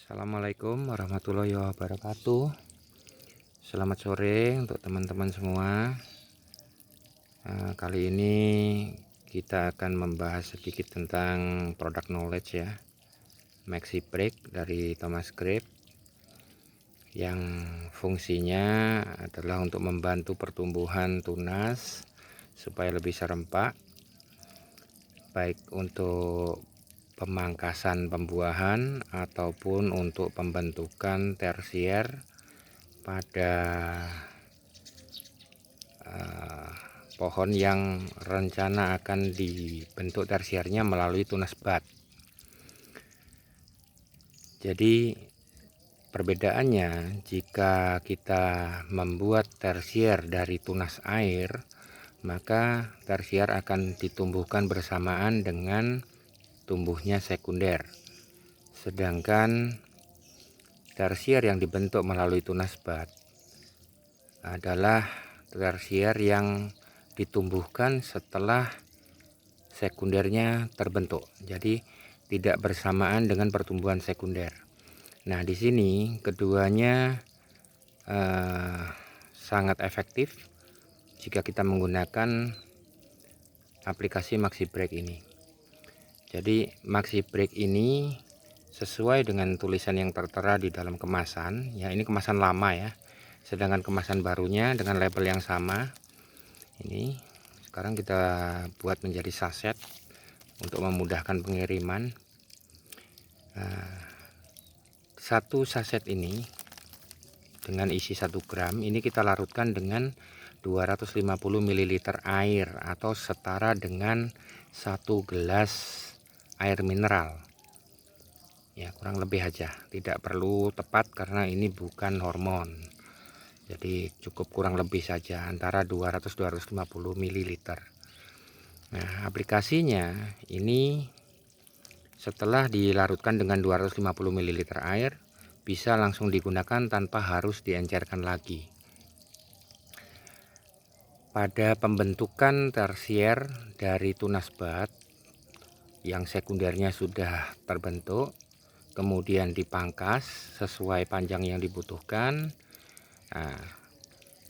Assalamualaikum warahmatullahi wabarakatuh. Selamat sore untuk teman-teman semua. Kali ini kita akan membahas sedikit tentang produk knowledge ya, Maxi Break dari Thomas Grip, yang fungsinya adalah untuk membantu pertumbuhan tunas supaya lebih serempak, baik untuk pemangkasan pembuahan ataupun untuk pembentukan tersier pada pohon yang rencana akan dibentuk tersiernya melalui tunas bat. Jadi perbedaannya, jika kita membuat tersier dari tunas air, maka tersier akan ditumbuhkan bersamaan dengan tumbuhnya sekunder. Sedangkan tersier yang dibentuk melalui tunas bat adalah tersier yang ditumbuhkan setelah sekundernya terbentuk. Jadi tidak bersamaan dengan pertumbuhan sekunder. Nah, di sini keduanya sangat efektif jika kita menggunakan aplikasi Maxi Break ini. Jadi Maxi Break ini sesuai dengan tulisan yang tertera di dalam kemasan. Ya, ini kemasan lama ya. Sedangkan kemasan barunya dengan label yang sama. Ini sekarang kita buat menjadi saset untuk memudahkan pengiriman. Satu saset ini dengan isi 1 gram ini kita larutkan dengan 250 ml air atau setara dengan 1 gelas air mineral. Ya, kurang lebih aja, tidak perlu tepat karena ini bukan hormon. Jadi cukup kurang lebih saja, antara 200-250 ml. Nah, aplikasinya ini setelah dilarutkan dengan 250 ml air, bisa langsung digunakan tanpa harus diencerkan lagi. Pada pembentukan tersier dari tunas bat yang sekundernya sudah terbentuk, kemudian dipangkas sesuai panjang yang dibutuhkan. Nah,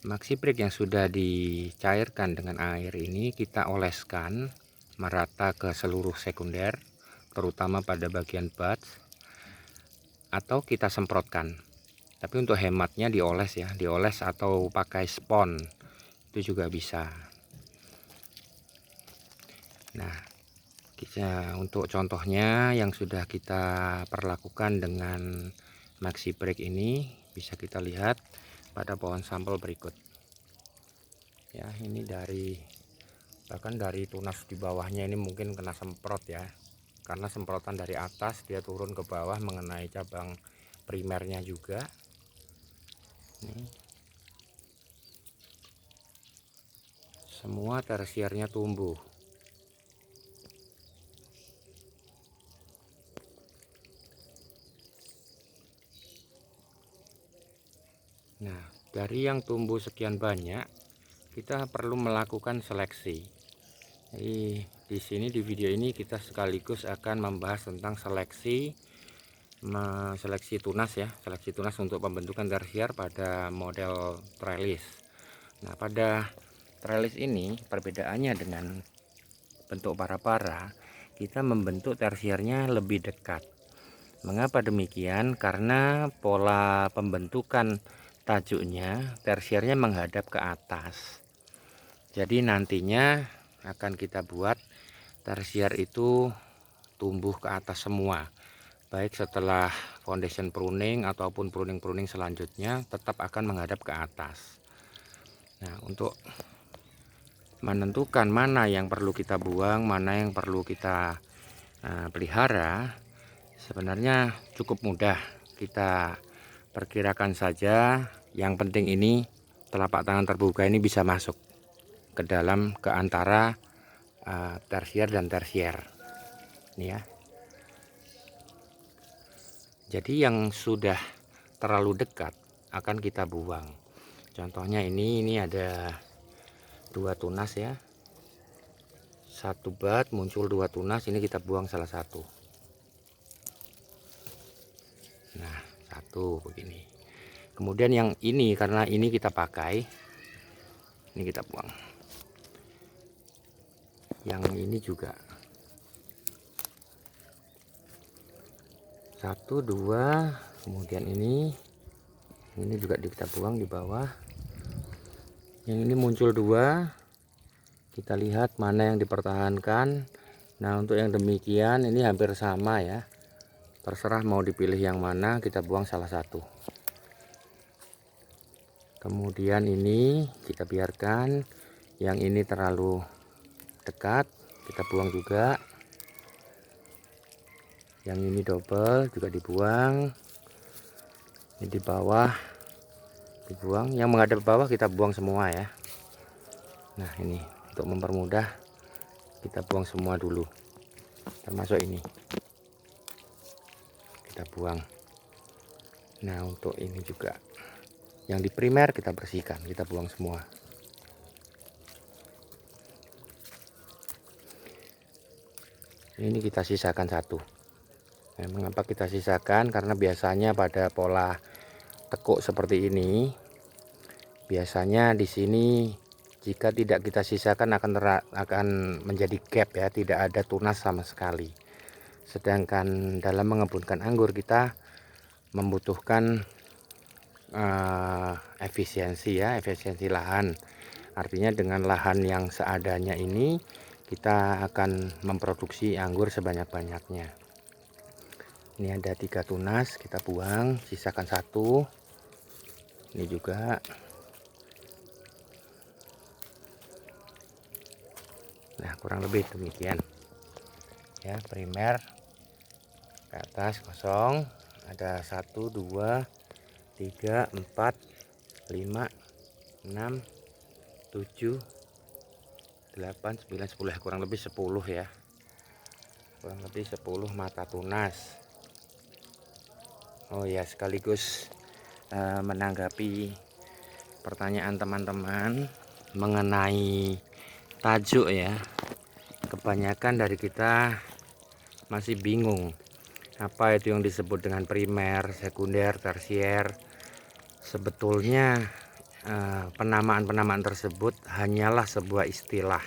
Maxi Break yang sudah dicairkan dengan air ini kita oleskan merata ke seluruh sekunder, terutama pada bagian buds, atau kita semprotkan. Tapi untuk hematnya dioles ya, dioles atau pakai spon itu juga bisa. Nah, untuk contohnya yang sudah kita perlakukan dengan Maxi Break ini bisa kita lihat pada pohon sampel berikut. Ya, ini bahkan dari tunas di bawahnya ini mungkin kena semprot ya, karena semprotan dari atas dia turun ke bawah mengenai cabang primernya juga. Nih, semua tersiernya tumbuh. Nah, dari yang tumbuh sekian banyak, kita perlu melakukan seleksi. Jadi di sini di video ini kita sekaligus akan membahas tentang seleksi tunas ya, seleksi tunas untuk pembentukan tersier pada model trellis. Nah, pada trellis ini perbedaannya dengan bentuk para-para, kita membentuk tersiernya lebih dekat. Mengapa demikian? Karena pola pembentukan tajuknya tersiernya menghadap ke atas. Jadi nantinya akan kita buat tersier itu tumbuh ke atas semua, baik setelah foundation pruning ataupun pruning selanjutnya tetap akan menghadap ke atas. Nah, untuk menentukan mana yang perlu kita buang, mana yang perlu kita pelihara, sebenarnya cukup mudah. Kita perkirakan saja, yang penting ini telapak tangan terbuka ini bisa masuk ke dalam, ke antara tersier dan tersier ini ya. Jadi yang sudah terlalu dekat akan kita buang. Contohnya ini ada 2 tunas ya, 1 bat muncul 2 tunas, ini kita buang salah satu. Nah, satu begini. Kemudian yang ini, karena ini kita pakai, ini kita buang. Yang ini juga. 1, 2, kemudian ini juga kita buang di bawah. Yang ini muncul 2, kita lihat mana yang dipertahankan. Nah, untuk yang demikian ini hampir sama ya, terserah mau dipilih yang mana, kita buang salah satu. Kemudian ini kita biarkan, yang ini terlalu dekat, kita buang juga. Yang ini double juga dibuang. Ini di bawah dibuang, yang menghadap bawah kita buang semua ya. Nah, ini untuk mempermudah kita buang semua dulu, termasuk ini kita buang. Nah, untuk ini juga yang di primer kita bersihkan, kita buang semua. Ini kita sisakan satu. Nah, mengapa kita sisakan? Karena biasanya pada pola tekuk seperti ini, biasanya di sini jika tidak kita sisakan akan menjadi gap ya, tidak ada tunas sama sekali. Sedangkan dalam mengebunkan anggur kita membutuhkan efisiensi ya, efisiensi lahan. Artinya dengan lahan yang seadanya ini kita akan memproduksi anggur sebanyak-banyaknya. Ini ada 3 tunas, kita buang, sisakan 1. Ini juga. Nah, kurang lebih demikian ya. Primer ke atas kosong, ada 1, 2, 3, 4, 5, 6, 7, 8, 9, 10, kurang lebih 10 ya, kurang lebih 10 mata tunas. Oh ya, sekaligus menanggapi pertanyaan teman-teman mengenai tajuk ya, kebanyakan dari kita masih bingung apa itu yang disebut dengan primer, sekunder, tersier. Sebetulnya penamaan-penamaan tersebut hanyalah sebuah istilah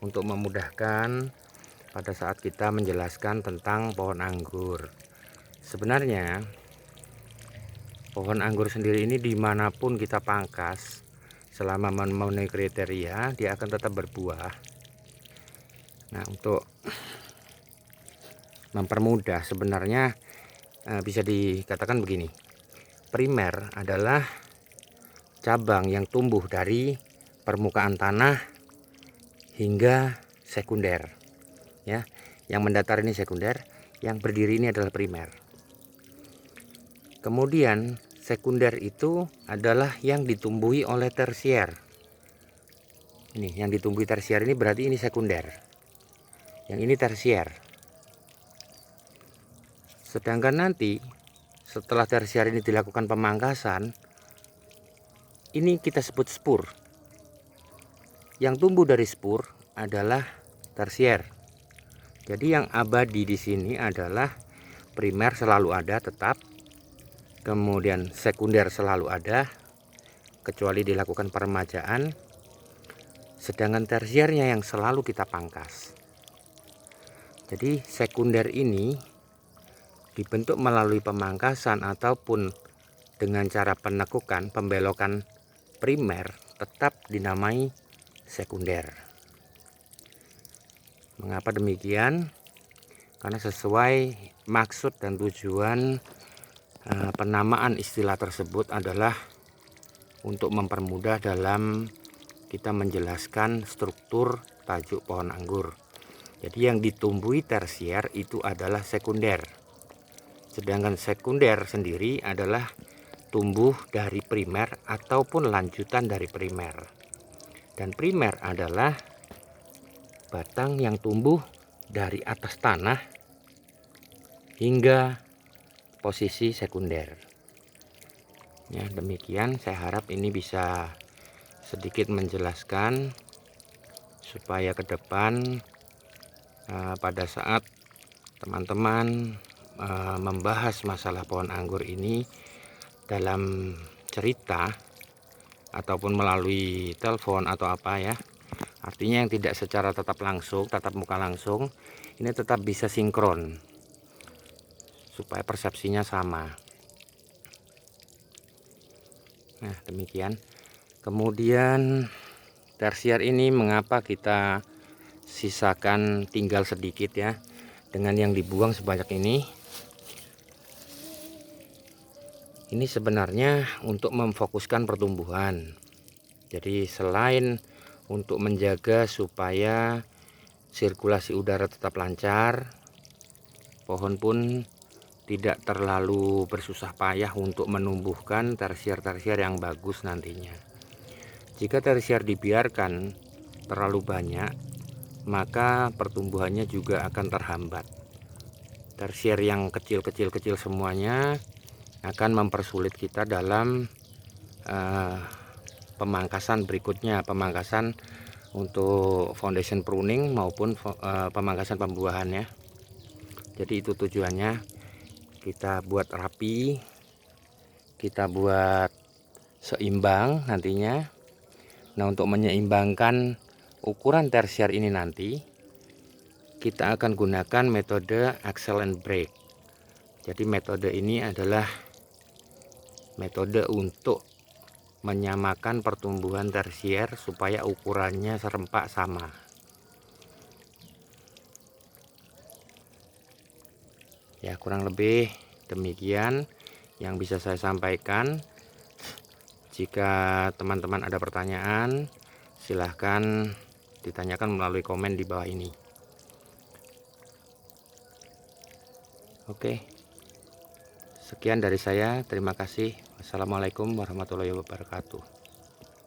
untuk memudahkan pada saat kita menjelaskan tentang pohon anggur. Sebenarnya pohon anggur sendiri ini dimanapun kita pangkas, selama memenuhi kriteria dia akan tetap berbuah. Nah, untuk mempermudah sebenarnya bisa dikatakan begini, primer adalah cabang yang tumbuh dari permukaan tanah hingga sekunder ya. Yang mendatar ini sekunder, yang berdiri ini adalah primer. Kemudian sekunder itu adalah yang ditumbuhi oleh tersier. Ini yang ditumbuhi tersier, ini berarti ini sekunder. Yang ini tersier. Sedangkan nanti setelah tersier ini dilakukan pemangkasan, ini kita sebut spur. Yang tumbuh dari spur adalah tersier. Jadi yang abadi di sini adalah primer selalu ada tetap, kemudian sekunder selalu ada kecuali dilakukan peremajaan, sedangkan tersiernya yang selalu kita pangkas. Jadi sekunder ini dibentuk melalui pemangkasan ataupun dengan cara penekukan, pembelokan primer, tetap dinamai sekunder. Mengapa demikian? Karena sesuai maksud dan tujuan penamaan istilah tersebut adalah untuk mempermudah dalam kita menjelaskan struktur tajuk pohon anggur. Jadi yang ditumbuhi tersier itu adalah sekunder. Sedangkan sekunder sendiri adalah tumbuh dari primer ataupun lanjutan dari primer. Dan primer adalah batang yang tumbuh dari atas tanah hingga posisi sekunder. Ya, demikian, saya harap ini bisa sedikit menjelaskan supaya ke depan pada saat teman-teman membahas masalah pohon anggur ini dalam cerita ataupun melalui telepon atau apa ya, artinya yang tidak secara tatap muka langsung, ini tetap bisa sinkron supaya persepsinya sama. Nah demikian. Kemudian tersier ini mengapa kita sisakan tinggal sedikit ya, dengan yang dibuang sebanyak ini. Ini sebenarnya untuk memfokuskan pertumbuhan. Jadi selain untuk menjaga supaya sirkulasi udara tetap lancar, pohon pun tidak terlalu bersusah payah untuk menumbuhkan tersier-tersier yang bagus nantinya. Jika tersier dibiarkan terlalu banyak, maka pertumbuhannya juga akan terhambat. Tersier yang kecil-kecil semuanya akan mempersulit kita dalam pemangkasan berikutnya, pemangkasan untuk foundation pruning maupun pemangkasan pembuahan ya. Jadi itu tujuannya, kita buat rapi, kita buat seimbang nantinya. Nah untuk menyeimbangkan ukuran tersier ini nanti, kita akan gunakan metode axle and brake. Jadi metode ini adalah metode untuk menyamakan pertumbuhan tersier supaya ukurannya serempak sama. Ya kurang lebih demikian yang bisa saya sampaikan. Jika teman-teman ada pertanyaan, silahkan ditanyakan melalui komen di bawah ini. Oke, sekian dari saya. Terima kasih. Wassalamualaikum warahmatullahi wabarakatuh.